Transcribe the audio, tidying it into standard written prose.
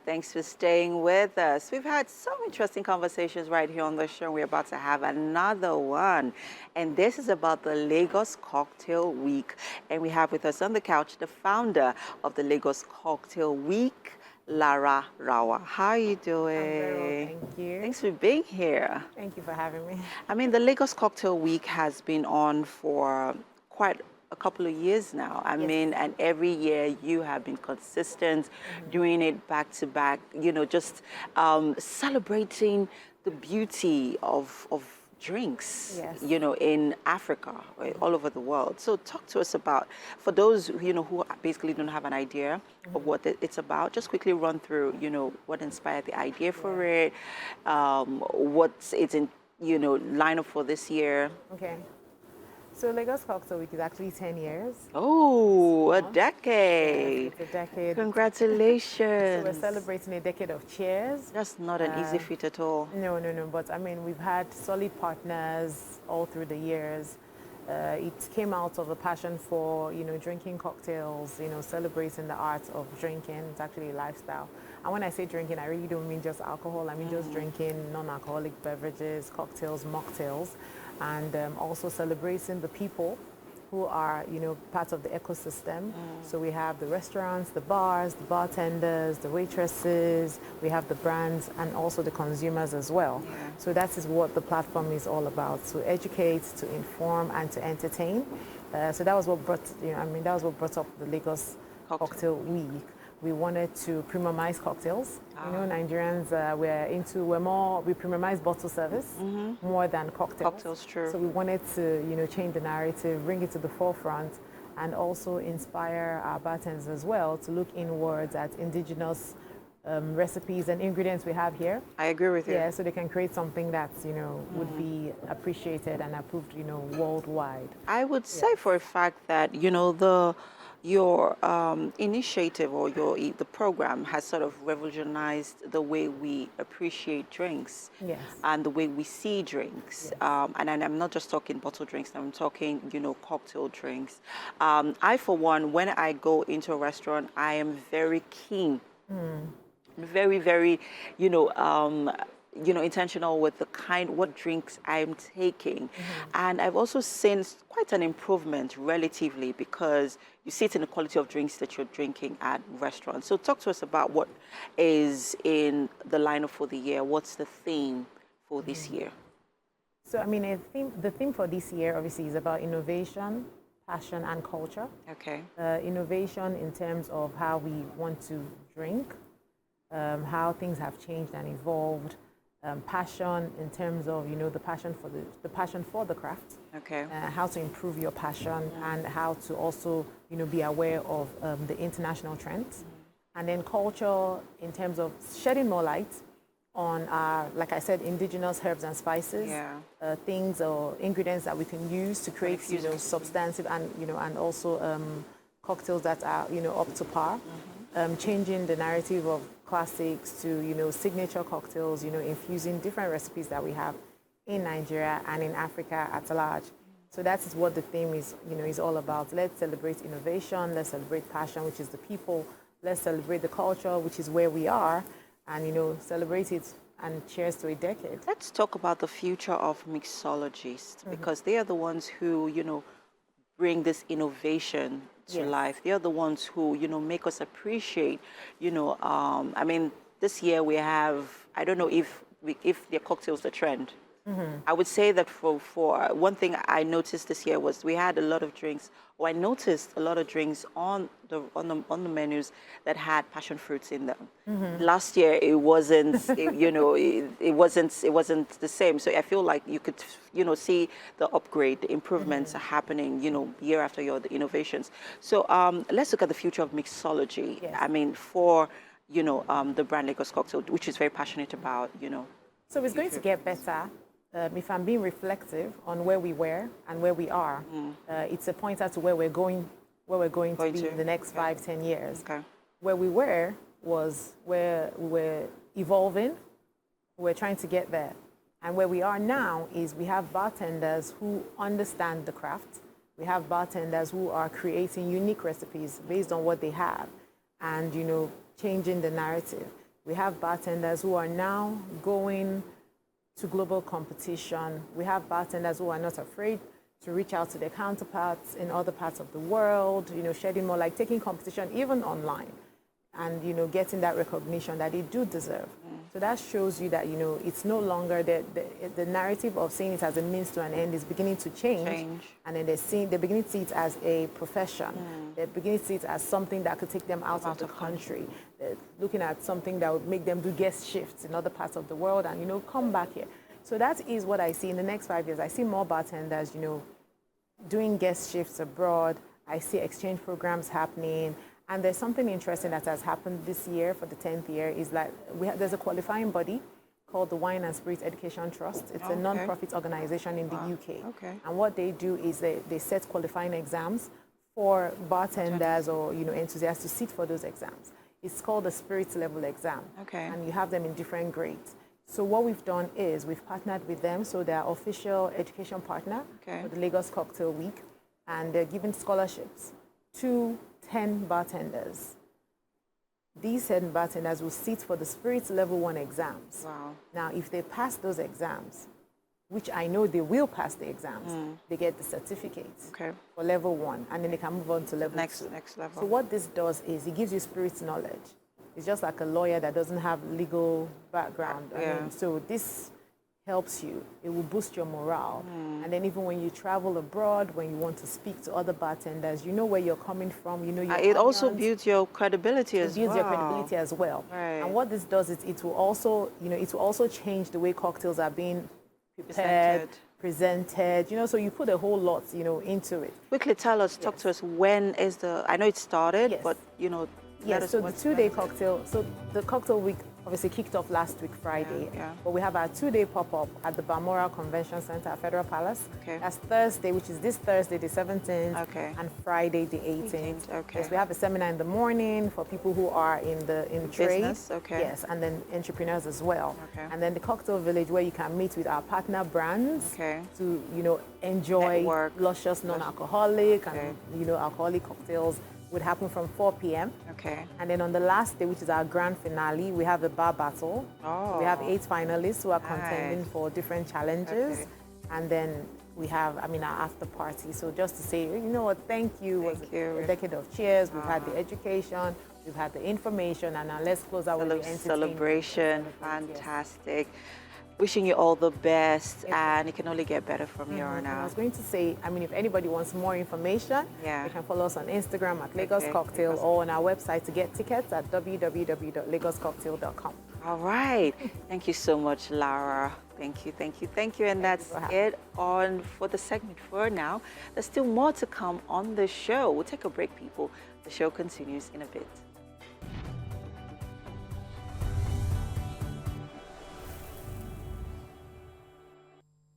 Thanks for staying with us. We've had some interesting conversations right here on the show. We're about to have another one. And this is about the Lagos Cocktail Week. And we have with us on the couch the founder of the Lagos Cocktail Week, Lara Rawa. How are you doing? I'm very well, thank you. Thanks for being here. Thank you for having me. I mean, the Lagos Cocktail Week has been on for quite a couple of years now. I mean, and every year you have been consistent, doing it back to back, just celebrating the beauty of drinks, in Africa, all over the world. So talk to us about, for those, who basically don't have an idea of what it's about, just quickly run through, what inspired the idea for it, what's its lineup for this year. Okay. So Lagos Cocktail Week is actually 10 years. Oh, a decade. Yes, it's a decade. Congratulations. So we're celebrating a decade of cheers. That's not an easy feat at all. No. But I mean, we've had solid partners all through the years. It came out of a passion for, drinking cocktails, celebrating the art of drinking. It's actually a lifestyle. And when I say drinking, I really don't mean just alcohol. I mean just drinking non-alcoholic beverages, cocktails, mocktails, and also celebrating the people who are, part of the ecosystem. So we have the restaurants, the bars, the bartenders, the waitresses, we have the brands, and also the consumers as well. Yeah. So that is what the platform is all about, to educate, to inform, and to entertain. So that was what brought, that was what brought up the Lagos Cocktail Week. We wanted to premiumize cocktails. Nigerians, we premiumize bottle service more than cocktails. Cocktails, true. So we wanted to, change the narrative, bring it to the forefront, and also inspire our bartenders as well to look inwards at indigenous recipes and ingredients we have here. I agree with you. Yeah, so they can create something that, would be appreciated and approved, worldwide. I would say for a fact that, your initiative or the program has sort of revolutionized the way we appreciate drinks and the way we see drinks. And I'm not just talking bottle drinks, I'm talking, cocktail drinks. I, for one, when I go into a restaurant, I am very keen, very, very, intentional with what drinks I'm taking. And I've also seen quite an improvement relatively, because you see it in the quality of drinks that you're drinking at restaurants. So talk to us about what is in the lineup for the year. What's the theme for this year? So, I mean, the theme for this year, obviously, is about innovation, passion, and culture. Okay. Innovation in terms of how we want to drink, how things have changed and evolved. Passion in terms of the passion for the craft. Okay. How to improve your passion and how to also be aware of the international trends, and then culture in terms of shedding more light on our, like I said, indigenous herbs and spices, things or ingredients that we can use to create substantive and and also cocktails that are up to par. Changing the narrative of classics to signature cocktails, infusing different recipes that we have in Nigeria and in Africa at large. So that is what the theme is all about. Let's celebrate innovation, let's celebrate passion, which is the people, let's celebrate the culture, which is where we are, and celebrate it, and cheers to a decade. Let's talk about the future of mixologists, because they are the ones who bring this innovation to life. They are the ones who, make us appreciate, I mean, this year we have, I don't know if their cocktails the trend. I would say that for one thing I noticed this year was we had a lot of drinks, or I noticed a lot of drinks on the menus that had passion fruits in them. Last year it wasn't, it wasn't the same. So I feel like you could, see the upgrade, the improvements are happening, year after year, the innovations. So let's look at the future of mixology. I mean, for the brand Lagos Cocktail, which is very passionate about, So it's going to get better. If I'm being reflective on where we were and where we are, it's a pointer to where we're going to be in the next 5-10 years. Okay. Where we were was where we were evolving, we're trying to get there. And where we are now is we have bartenders who understand the craft. We have bartenders who are creating unique recipes based on what they have and, changing the narrative. We have bartenders who are now going to global competition. We have bartenders who are not afraid to reach out to their counterparts in other parts of the world, shedding more, like taking competition even online and, getting that recognition that they do deserve. So that shows you that, it's no longer the narrative of seeing it as a means to an end is beginning to change. And then they're beginning to see it as a profession. They're beginning to see it as something that could take them out of the country. They're looking at something that would make them do guest shifts in other parts of the world and, come back here. So that is what I see in the next 5 years. I see more bartenders, doing guest shifts abroad. I see exchange programs happening. And there's something interesting that has happened this year for the 10th year is that there's a qualifying body called the Wine and Spirits Education Trust. It's a non-profit organization in the UK. And what they do is they set qualifying exams for bartenders or enthusiasts to sit for those exams. It's called the Spirits Level Exam. And you have them in different grades. So what we've done is we've partnered with them, so they're official education partner for the Lagos Cocktail Week, and they're giving scholarships to 10 bartenders. These 10 bartenders will sit for the Spirits Level 1 exams. Now, if they pass those exams, which I know they will pass the exams, they get the certificates for level 1, and then they can move on to level 2. Next level. So what this does is it gives you spirits knowledge. It's just like a lawyer that doesn't have legal background. So this helps you. It will boost your morale. And then even when you travel abroad, when you want to speak to other bartenders, you know where you're coming from, you know your it also builds your credibility as well. It builds your credibility as well. And what this does is it will also change the way cocktails are being prepared, presented, so you put a whole lot, into it. Quickly talk to us, when is I know it started, but, Yes, so the 2-day cocktail, so the cocktail week obviously kicked off last week, Friday. But we have our 2-day pop-up at the Balmoral Convention Center at Federal Palace. That's Thursday, which is this Thursday, the 17th, and Friday, the 18th. Yes, we have a seminar in the morning for people who are in trade. Business, Yes, and then entrepreneurs as well. And then the cocktail village where you can meet with our partner brands to, enjoy luscious non-alcoholic and, alcoholic cocktails. Would happen from 4 p.m. And then on the last day, which is our grand finale, we have the bar battle. So we have 8 finalists who are contending for different challenges. And then we have, our after party. So just to say, thank you. Thank you. A decade of cheers. We've had the education, we've had the information, and now let's close out with the entertainment. Celebration. Fantastic. Wishing you all the best, and it can only get better from here on out. I was going to say, if anybody wants more information, you can follow us on Instagram at Lagos Cocktail or on our website to get tickets at www.lagoscocktail.com. All right. Thank you so much, Lara. Thank you. And that's it for the segment for now. There's still more to come on the show. We'll take a break, people. The show continues in a bit.